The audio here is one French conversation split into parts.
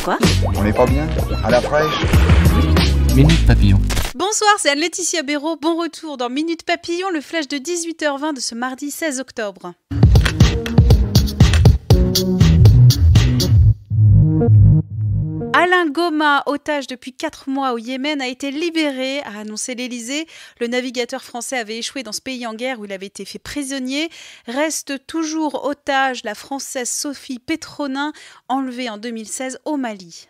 Quoi? On n'est pas bien? À la fraîche? Minute Papillon. Bonsoir, c'est Anne-Laetitia Béraud. Bon retour dans Minute Papillon, le flash de 18h20 de ce mardi 16 octobre. Alain Goma, otage depuis 4 mois au Yémen, a été libéré, a annoncé l'Élysée. Le navigateur français avait échoué dans ce pays en guerre où il avait été fait prisonnier. Reste toujours otage la Française Sophie Pétronin, enlevée en 2016 au Mali.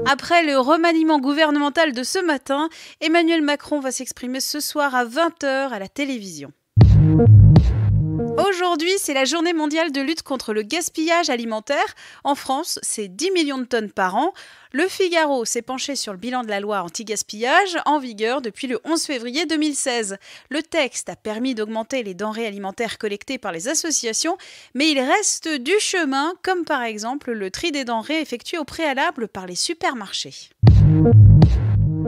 Après le remaniement gouvernemental de ce matin, Emmanuel Macron va s'exprimer ce soir à 20h à la télévision. Aujourd'hui, c'est la journée mondiale de lutte contre le gaspillage alimentaire. En France, c'est 10 millions de tonnes par an. Le Figaro s'est penché sur le bilan de la loi anti-gaspillage, en vigueur depuis le 11 février 2016. Le texte a permis d'augmenter les denrées alimentaires collectées par les associations, mais il reste du chemin, comme par exemple le tri des denrées effectué au préalable par les supermarchés.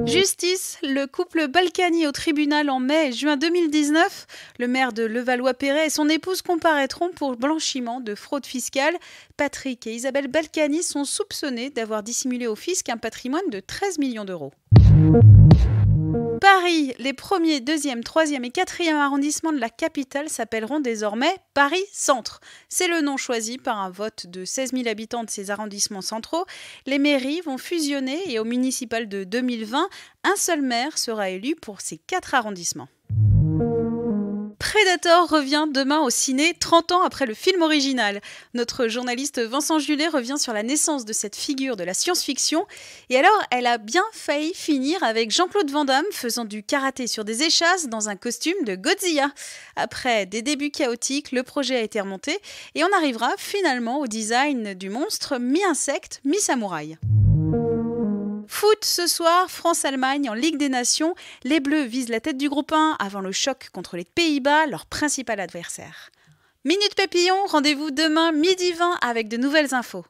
Justice, le couple Balkany au tribunal en mai et juin 2019. Le maire de Levallois-Perret et son épouse comparaîtront pour blanchiment de fraude fiscale. Patrick et Isabelle Balkany sont soupçonnés d'avoir dissimulé au fisc un patrimoine de 13 millions d'euros. Paris, les 1er, 2e, 3e et 4e arrondissements de la capitale s'appelleront désormais Paris Centre. C'est le nom choisi par un vote de 16 000 habitants de ces arrondissements centraux. Les mairies vont fusionner et au municipal de 2020, un seul maire sera élu pour ces 4 arrondissements. Predator revient demain au ciné 30 ans après le film original. Notre journaliste Vincent Julet revient sur la naissance de cette figure de la science-fiction. Et alors, elle a bien failli finir avec Jean-Claude Van Damme faisant du karaté sur des échasses dans un costume de Godzilla. Après des débuts chaotiques, le projet a été remonté et on arrivera finalement au design du monstre mi-insecte, mi-samouraï. Foot ce soir, France-Allemagne en Ligue des Nations. Les Bleus visent la tête du groupe 1 avant le choc contre les Pays-Bas, leur principal adversaire. Minute Papillon, rendez-vous demain midi 20 avec de nouvelles infos.